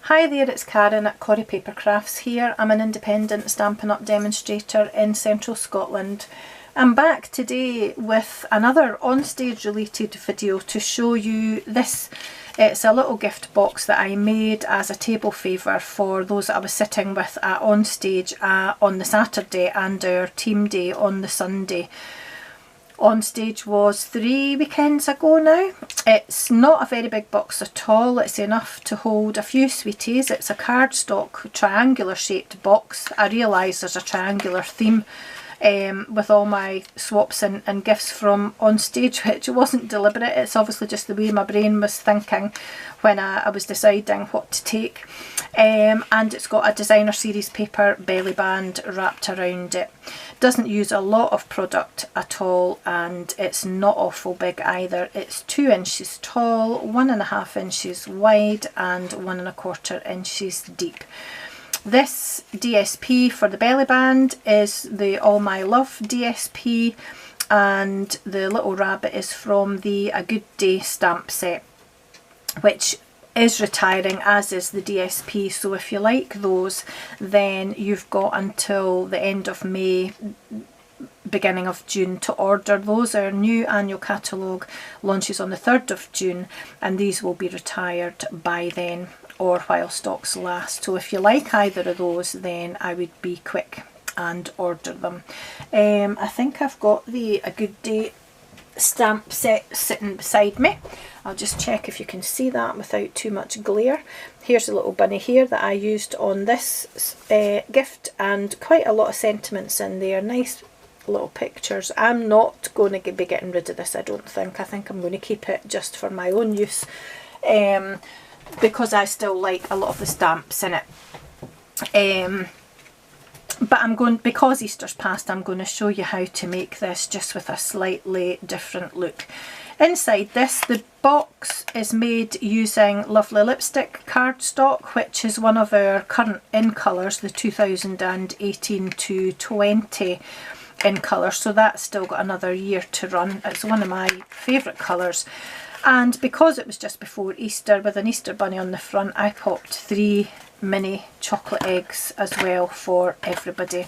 Hi there, it's Karen at Corrie Paper Crafts here. I'm an independent Stampin' Up demonstrator in central Scotland. I'm back today with another onstage related video to show you this. It's a little gift box that I made as a table favour for those that I was sitting with at onstage on the Saturday and our team day on the Sunday. On stage was 3 weekends ago now. It's not a very big box at all. It's enough to hold a few sweeties. It's a cardstock triangular shaped box. I realise there's a triangular theme with all my swaps and gifts from on stage, which wasn't deliberate. It's obviously just the way my brain was thinking when I was deciding what to take. And it's got a designer series paper belly band wrapped around it. Doesn't use a lot of product at all, and it's not awful big either. It's 2 inches tall, 1.5 inches wide and 1.25 inches deep. This DSP for the belly band is the All My Love DSP, and the little rabbit is from the A Good Day stamp set, which is retiring, as is the DSP. So if you like those, then you've got until the end of May, beginning of June to order those. Our new annual catalogue launches on the 3rd of June and these will be retired by then, or while stocks last. So if you like either of those, then I would be quick and order them. I think I've got the A Good Day stamp set sitting beside me. I'll just check if you can see that without too much glare. Here's a little bunny here that I used on this gift, and quite a lot of sentiments in there, nice little pictures. I'm not going to be getting rid of this, I don't think. I think I'm going to keep it just for my own use, because I still like a lot of the stamps in it. But I'm going, because Easter's past, I'm going to show you how to make this just with a slightly different look. Inside this, the box is made using lovely lipstick cardstock, which is one of our current in colours, the 2018 to 20 in colour, so that's still got another year to run. It's one of my favourite colours. And because it was just before Easter, with an Easter bunny on the front, I popped 3 mini chocolate eggs as well for everybody.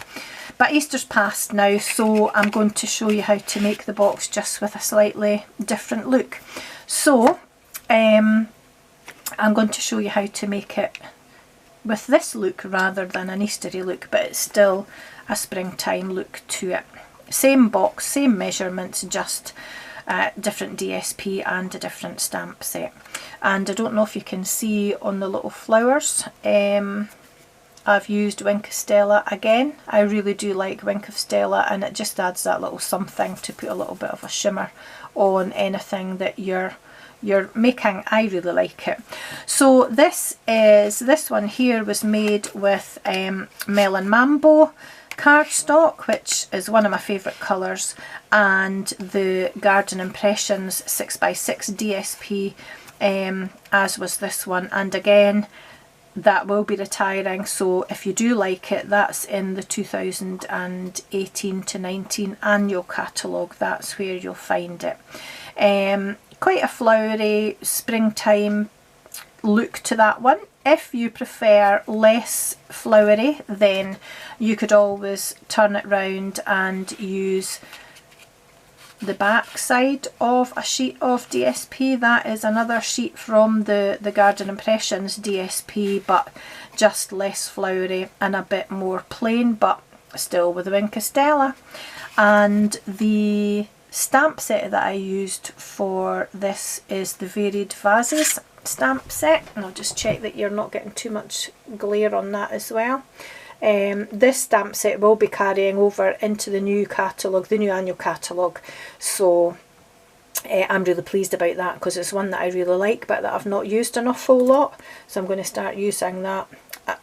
But Easter's past now, so I'm going to show you how to make the box just with a slightly different look. So I'm going to show you how to make it with this look rather than an Eastery look, but it's still a springtime look to it. Same box, same measurements, just different DSP and a different stamp set. And I don't know if you can see on the little flowers, I've used Wink of Stella again. I really do like Wink of Stella, and it just adds that little something to put a little bit of a shimmer on anything that you're making. I really like it. So this one here was made with Melon Mambo cardstock, which is one of my favourite colours, and the Garden Impressions 6x6 DSP, as was this one. And again, that will be retiring, so if you do like it, that's in the 2018 to 19 annual catalogue. That's where you'll find it. Quite a flowery springtime look to that one. If you prefer less flowery, then you could always turn it round and use the back side of a sheet of DSP. That is another sheet from the Garden Impressions DSP, but just less flowery and a bit more plain, but still with a Wink of Stella. And the stamp set that I used for this is the Varied Vases stamp set, and I'll just check that you're not getting too much glare on that as well. This stamp set will be carrying over into the new catalogue, the new annual catalogue, so I'm really pleased about that, because it's one that I really like but that I've not used an awful lot, so I'm going to start using that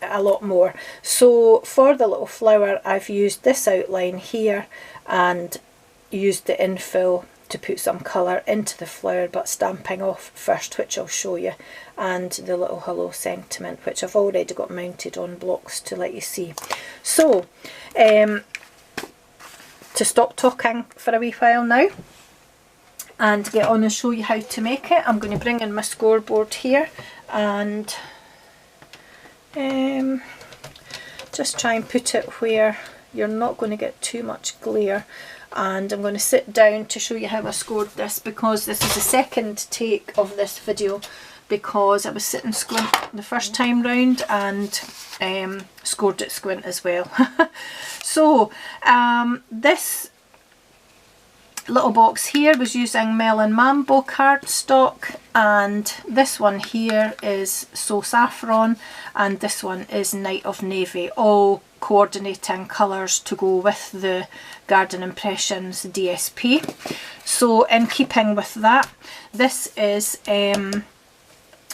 a lot more. So for the little flower, I've used this outline here and used the infill to put some colour into the flower, but stamping off first, which I'll show you, and the little hello sentiment, which I've already got mounted on blocks to let you see. So to stop talking for a wee while now and get on and show you how to make it, I'm going to bring in my scoreboard here and Just try and put it where you're not going to get too much glare. And I'm going to sit down to show you how I scored this, because this is the second take of this video, because I was sitting squint the first time round and scored it squint as well. So this little box here was using Melon Mambo cardstock, and this one here is So Saffron, and this one is Night of Navy, all coordinating colours to go with the Garden Impressions DSP. So in keeping with that, this is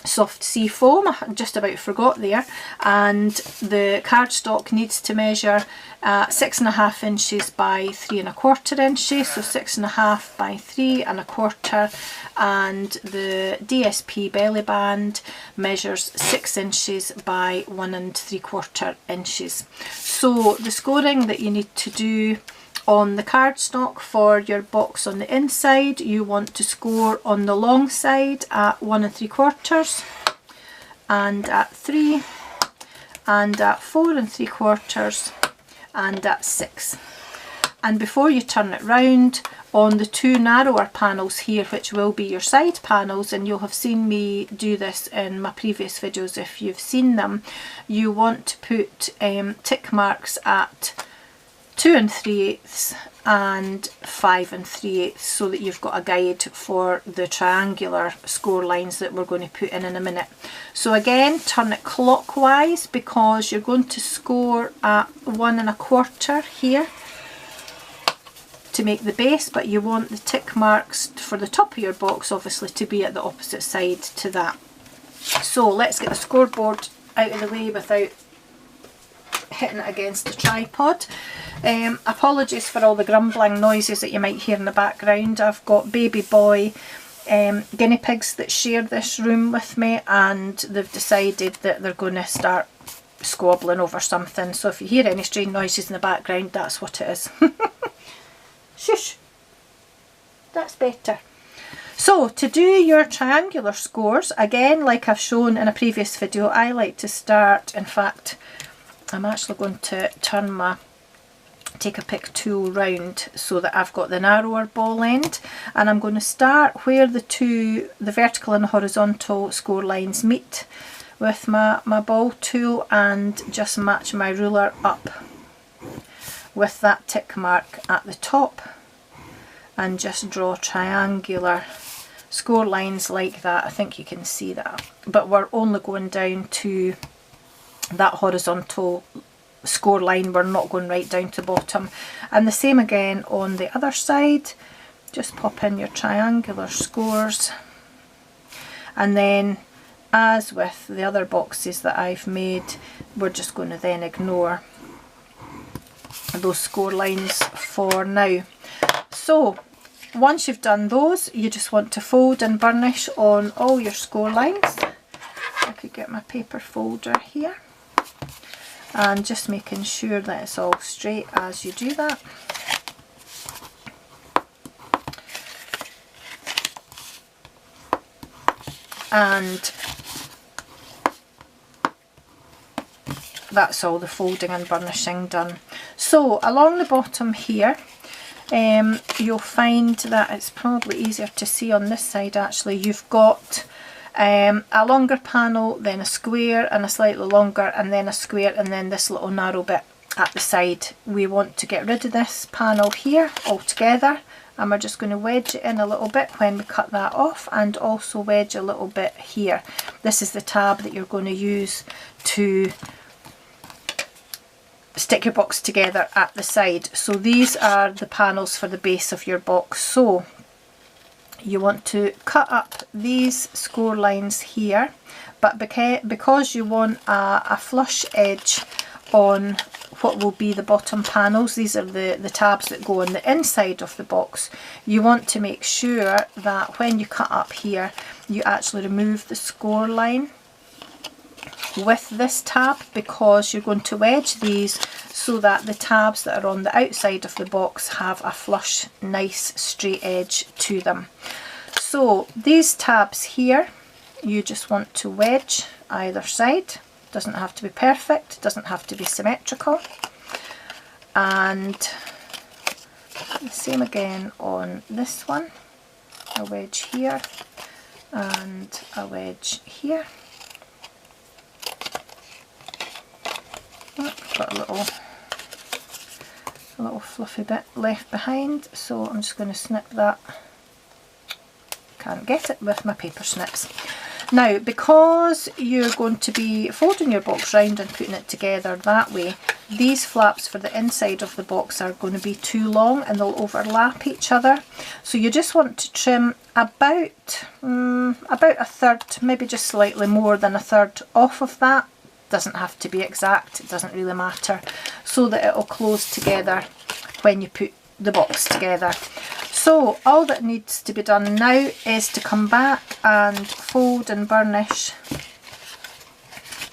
soft sea foam, I just about forgot there, and the cardstock needs to measure 6.5 inches by 3.25 inches, so 6.5 by 3.25, and the DSP belly band measures 6 inches by 1.75 inches. So the scoring that you need to do on the cardstock for your box on the inside, you want to score on the long side at 1.75, and at 3, and at 4.75, and at 6. And before you turn it round, on the two narrower panels here, which will be your side panels, and you'll have seen me do this in my previous videos if you've seen them, you want to put tick marks at 2 3/8 and 5 3/8, so that you've got a guide for the triangular score lines that we're going to put in a minute. So again, turn it clockwise, because you're going to score at 1.25 here to make the base, but you want the tick marks for the top of your box obviously to be at the opposite side to that. So let's get the scoreboard out of the way without hitting it against the tripod. Apologies for all the grumbling noises that you might hear in the background. I've got baby boy guinea pigs that share this room with me, and they've decided that they're going to start squabbling over something. So if you hear any strange noises in the background, that's what it is. Shush! That's better. So to do your triangular scores, again, like I've shown in a previous video, I like to start, in fact, I'm actually going to turn my take a pick tool round so that I've got the narrower ball end, and I'm going to start where the vertical and horizontal score lines meet with my ball tool, and just match my ruler up with that tick mark at the top, and just draw triangular score lines like that. I think you can see that, but we're only going down to that horizontal score line, we're not going right down to the bottom. And the same again on the other side, just pop in your triangular scores, and then as with the other boxes that I've made, we're just going to then ignore those score lines for now. So once you've done those, you just want to fold and burnish on all your score lines. I could get my paper folder here, and just making sure that it's all straight as you do that. And that's all the folding and burnishing done. So along the bottom here, you'll find that it's probably easier to see on this side actually. You've got a longer panel, then a square, and a slightly longer, and then a square, and then this little narrow bit at the side. We want to get rid of this panel here altogether, and we're just going to wedge it in a little bit when we cut that off, and also wedge a little bit here. This is the tab that you're going to use to stick your box together at the side. So these are the panels for the base of your box. So you want to cut up these score lines here, but because you want a flush edge on what will be the bottom panels, these are the tabs that go on the inside of the box, you want to make sure that when you cut up here, you actually remove the score line with this tab, because you're going to wedge these so that the tabs that are on the outside of the box have a flush, nice straight edge to them. So these tabs here, you just want to wedge either side Doesn't have to be perfect, doesn't have to be symmetrical. And the same again on this one, a wedge here and a wedge here. Oh, got a little fluffy bit left behind, so I'm just going to snip that. Can't get it with my paper snips. Now, because you're going to be folding your box round and putting it together that way, these flaps for the inside of the box are going to be too long and they'll overlap each other. So you just want to trim about a third, maybe just slightly more than a third off of that. Doesn't have to be exact, it doesn't really matter, so that it'll close together when you put the box together. So all that needs to be done now is to come back and fold and burnish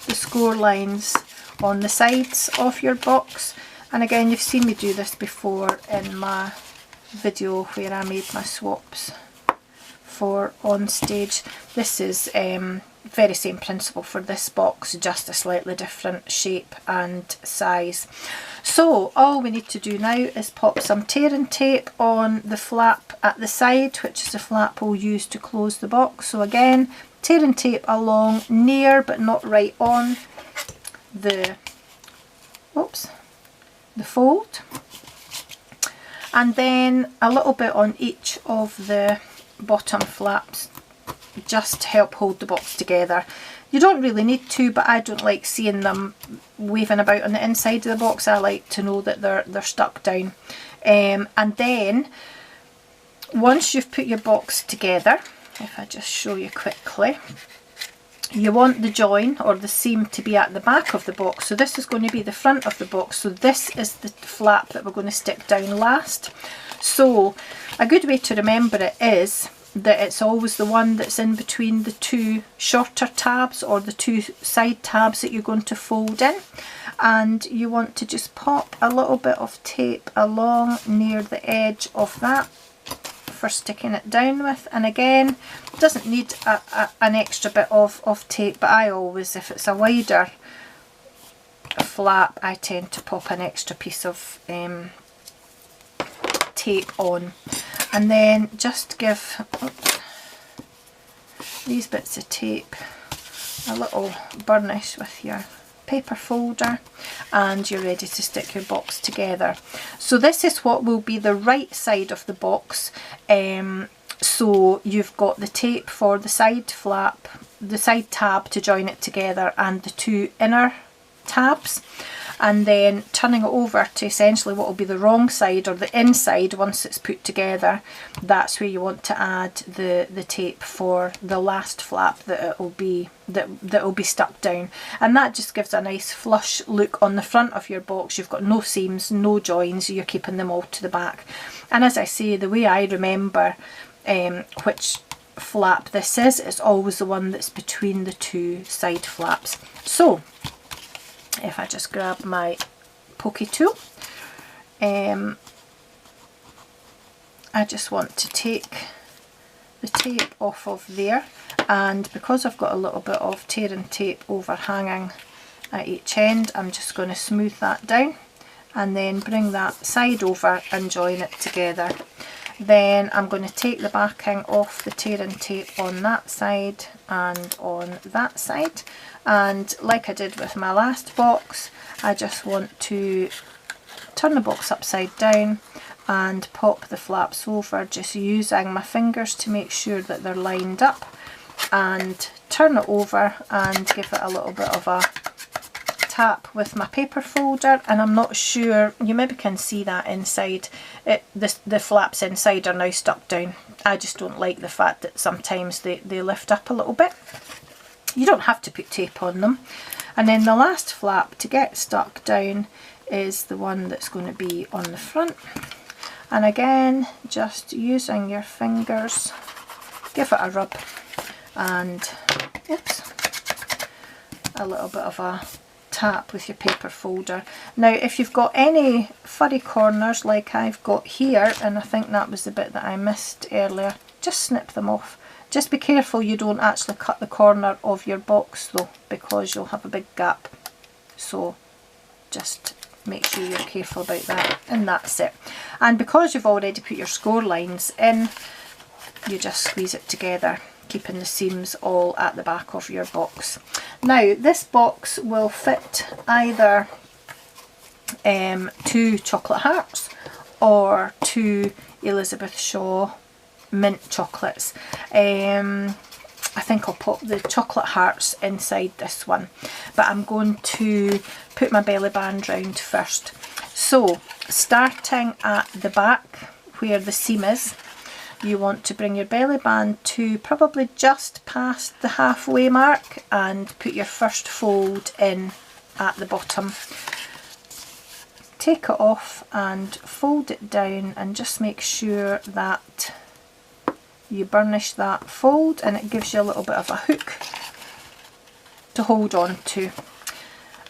the score lines on the sides of your box. And again, you've seen me do this before in my video where I made my swaps for on stage. This is very same principle for this box, just a slightly different shape and size. So all we need to do now is pop some tearing tape on the flap at the side, which is the flap we'll use to close the box. So again, tearing tape along near but not right on the fold, and then a little bit on each of the bottom flaps just to help hold the box together. You don't really need to, but I don't like seeing them waving about on the inside of the box. I like to know that they're stuck down. And then once you've put your box together, if I just show you quickly, you want the join or the seam to be at the back of the box. So this is going to be the front of the box. So this is the flap that we're going to stick down last. So a good way to remember it is that it's always the one that's in between the two shorter tabs or the two side tabs that you're going to fold in, and you want to just pop a little bit of tape along near the edge of that for sticking it down with. And again, it doesn't need an extra bit of tape, but I always, if it's a wider flap, I tend to pop an extra piece of tape on. And then just give these bits of tape a little burnish with your paper folder, and you're ready to stick your box together. So this is what will be the right side of the box. So you've got the tape for the side flap, the side tab to join it together, and the two inner tabs. And then turning it over to essentially what will be the wrong side or the inside once it's put together, that's where you want to add the tape for the last flap that will be stuck down. And that just gives a nice flush look on the front of your box. You've got no seams, no joins, you're keeping them all to the back. And as I say, the way I remember which flap this is, it's always the one that's between the two side flaps. So if I just grab my pokey tool, I just want to take the tape off of there, and because I've got a little bit of tearing tape overhanging at each end, I'm just going to smooth that down and then bring that side over and join it together. Then I'm going to take the backing off the tearing tape on that side and on that side, and like I did with my last box, I just want to turn the box upside down and pop the flaps over, just using my fingers to make sure that they're lined up, and turn it over and give it a little bit of a tap with my paper folder. And I'm not sure, you maybe can see that inside, the flaps inside are now stuck down. I just don't like the fact that sometimes they lift up a little bit. You don't have to put tape on them. And then the last flap to get stuck down is the one that's going to be on the front. And again, just using your fingers, give it a rub and a little bit of a tap with your paper folder. Now if you've got any furry corners like I've got here, and I think that was the bit that I missed earlier, just snip them off. Just be careful you don't actually cut the corner of your box though, because you'll have a big gap. So just make sure you're careful about that, and that's it. And because you've already put your score lines in, you just squeeze it together, keeping the seams all at the back of your box. Now this box will fit either 2 chocolate hearts or 2 Elizabeth Shaw mint chocolates. I think I'll pop the chocolate hearts inside this one, but I'm going to put my belly band round first. So starting at the back where the seam is, you want to bring your belly band to probably just past the halfway mark and put your first fold in at the bottom. Take it off and fold it down, and just make sure that you burnish that fold, and it gives you a little bit of a hook to hold on to.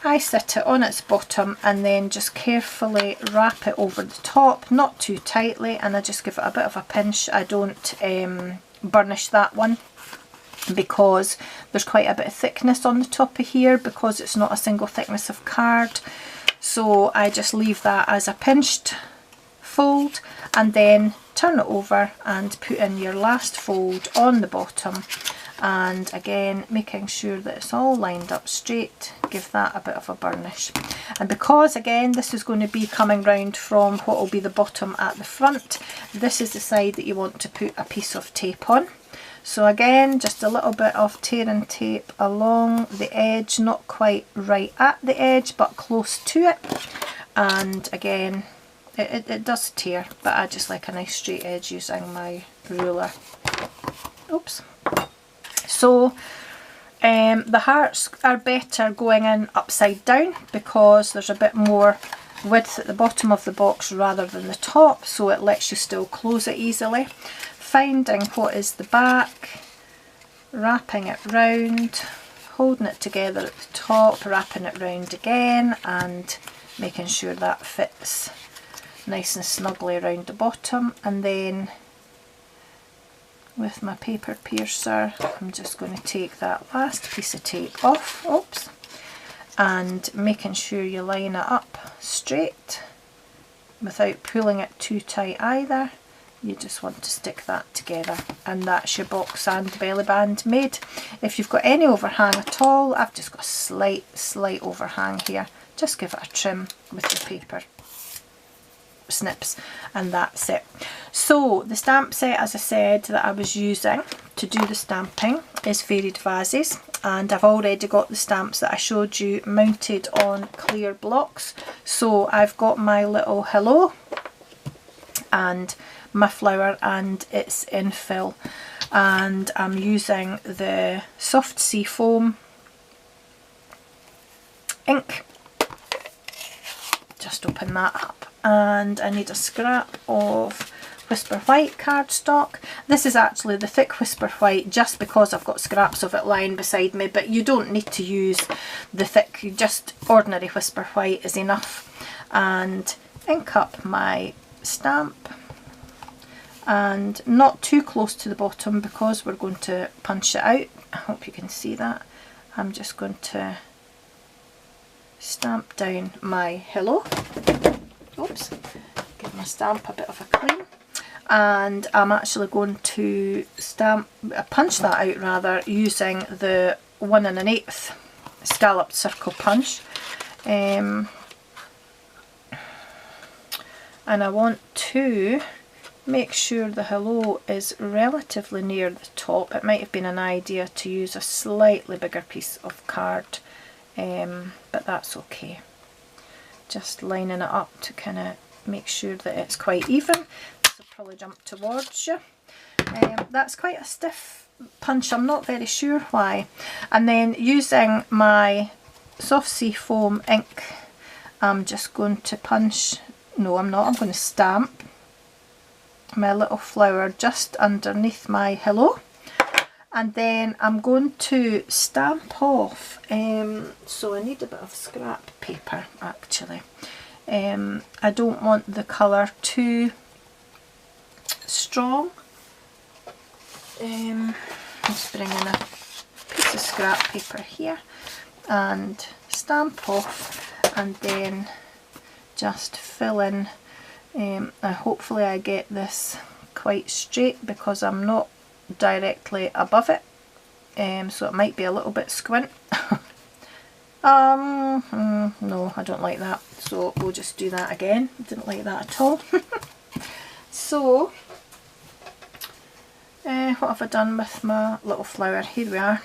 I sit it on its bottom and then just carefully wrap it over the top, not too tightly, and I just give it a bit of a pinch. I don't burnish that one because there's quite a bit of thickness on the top of here, because it's not a single thickness of card. So I just leave that as a pinched fold, and then turn it over and put in your last fold on the bottom, and again making sure that it's all lined up straight, give that a bit of a burnish. And because again this is going to be coming round from what will be the bottom at the front, this is the side that you want to put a piece of tape on. So again, just a little bit of tearing tape along the edge, not quite right at the edge but close to it, and again it does tear, but I just like a nice straight edge using my ruler. Oops. So the hearts are better going in upside down because there's a bit more width at the bottom of the box rather than the top, so it lets you still close it easily. Finding what is the back, wrapping it round, holding it together at the top, wrapping it round again, and making sure that fits nice and snugly around the bottom. And then with my paper piercer, I'm just going to take that last piece of tape off, oops, and making sure you line it up straight without pulling it too tight either. You just want to stick that together, and that's your box and belly band made. If you've got any overhang at all, I've just got a slight overhang here, just give it a trim with your paper snips, and that's it. So the stamp set, as I said, that I was using to do the stamping is Varied Vases, and I've already got the stamps that I showed you mounted on clear blocks. So I've got my little hello and my flower and its infill, and I'm using the Soft Sea Foam ink. Just open that up, and I need a scrap of Whisper White cardstock. This is actually the thick Whisper White just because I've got scraps of it lying beside me, but you don't need to use the thick, just ordinary Whisper White is enough. And ink up my stamp, and not too close to the bottom because we're going to punch it out. I hope you can see that. I'm just going to stamp down my hello. Oops, give my stamp a bit of a clean, and I'm actually going to punch that out rather, using the 1 1/8 scalloped circle punch, and I want to make sure the hello is relatively near the top. It might have been an idea to use a slightly bigger piece of card, but that's okay. Just lining it up to kind of make sure that it's quite even. This will probably jump towards you. That's quite a stiff punch, I'm not very sure why. And then using my Soft Sea Foam ink, I'm just going to punch, no I'm not, I'm going to stamp my little flower just underneath my hello. And then I'm going to stamp off, so I need a bit of scrap paper actually. I don't want the colour too strong, Just bring in a piece of scrap paper here and stamp off, and then just fill in. Hopefully I get this quite straight because I'm not directly above it, so it might be a little bit squint. No, I don't like that, so we'll just do that again. Didn't like that at all. So what have I done with my little flower? Here we are.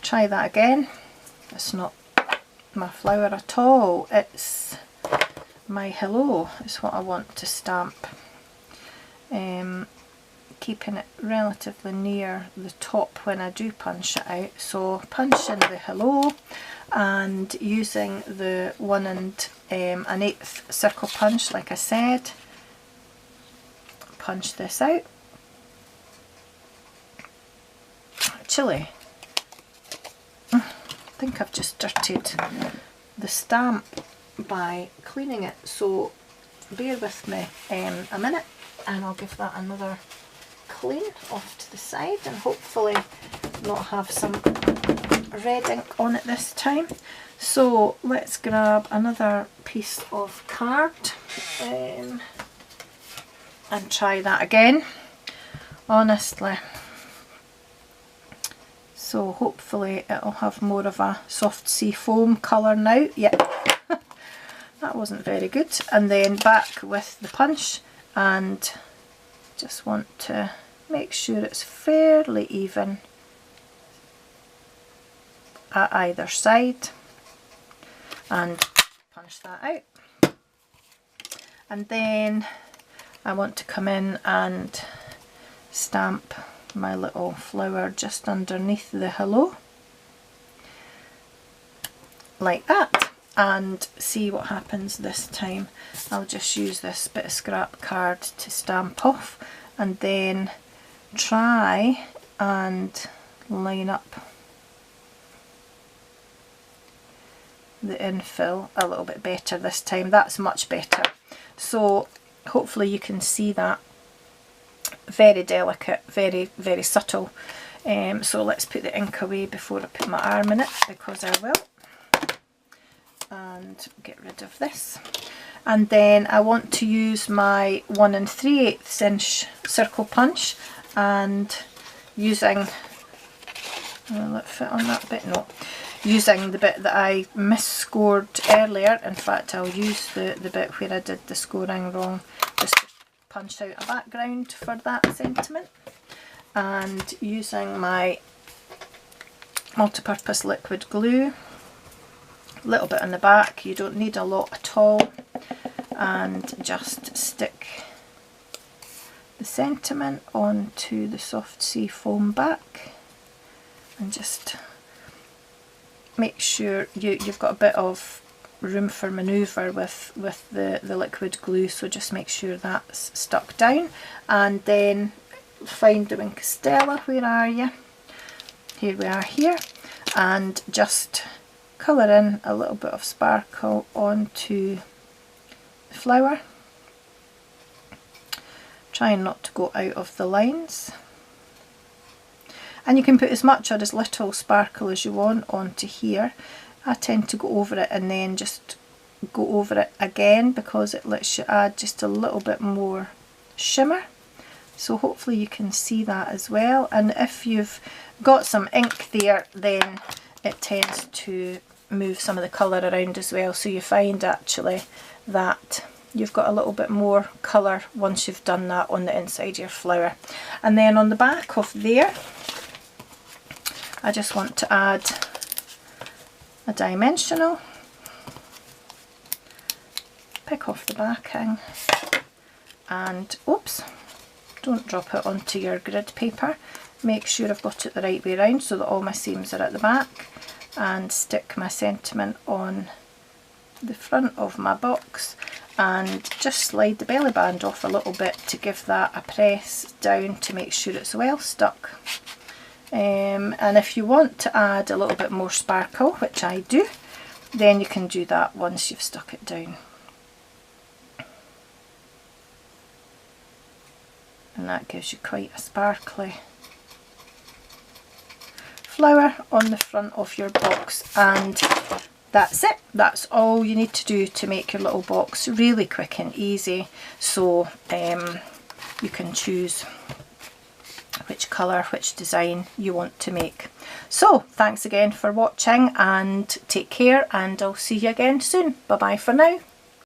Try that again. It's not my flower at all, it's my hello is what I want to stamp. Keeping it relatively near the top when I do punch it out. So punch in the hello, and using the 1 1/8 circle punch, like I said, punch this out. Actually, I think I've just dirtied the stamp by cleaning it, so bear with me a minute and I'll give that another clean off to the side and hopefully not have some red ink on it this time. So let's grab another piece of card and try that again, honestly. So hopefully it'll have more of a soft sea foam colour now. Yep, that wasn't very good. And then back with the punch, and just want to make sure it's fairly even at either side, and punch that out. And then I want to come in and stamp my little flower just underneath the hello, like that, and see what happens this time. I'll just use this bit of scrap card to stamp off, and then try and line up the infill a little bit better this time. That's much better. So hopefully you can see that. Very delicate, very, very subtle. So let's put the ink away before I put my arm in it, because I will. And get rid of this. And then I want to use my 1 3/8 inch circle punch, and using, will it fit on that bit? No. Using the bit that I misscored earlier. In fact, I'll use the bit where I did the scoring wrong, just to punch out a background for that sentiment. And using my multi-purpose liquid glue, a little bit on the back, you don't need a lot at all, and just stick the sentiment onto the soft sea foam back, and just make sure you've got a bit of room for manoeuvre with the liquid glue, so just make sure that's stuck down. And then find the Wink of Stella, where are you? Here we are here, and just colour in a little bit of sparkle onto the flower, trying not to go out of the lines. And you can put as much or as little sparkle as you want onto here. I tend to go over it and then just go over it again, because it lets you add just a little bit more shimmer. So hopefully you can see that as well. And if you've got some ink there, then it tends to move some of the colour around as well. So you find actually that you've got a little bit more colour once you've done that on the inside of your flower. And then on the back of there, I just want to add a dimensional, pick off the backing, and oops, don't drop it onto your grid paper. Make sure I've got it the right way around so that all my seams are at the back, and stick my sentiment on the front of my box, and just slide the belly band off a little bit to give that a press down to make sure it's well stuck. And if you want to add a little bit more sparkle, which I do, then you can do that once you've stuck it down. and that gives you quite a sparkly flower on the front of your box. And that's it. That's all you need to do to make your little box really quick and easy. So you can choose which colour, which design you want to make. So thanks again for watching, and take care, and I'll see you again soon. Bye bye for now.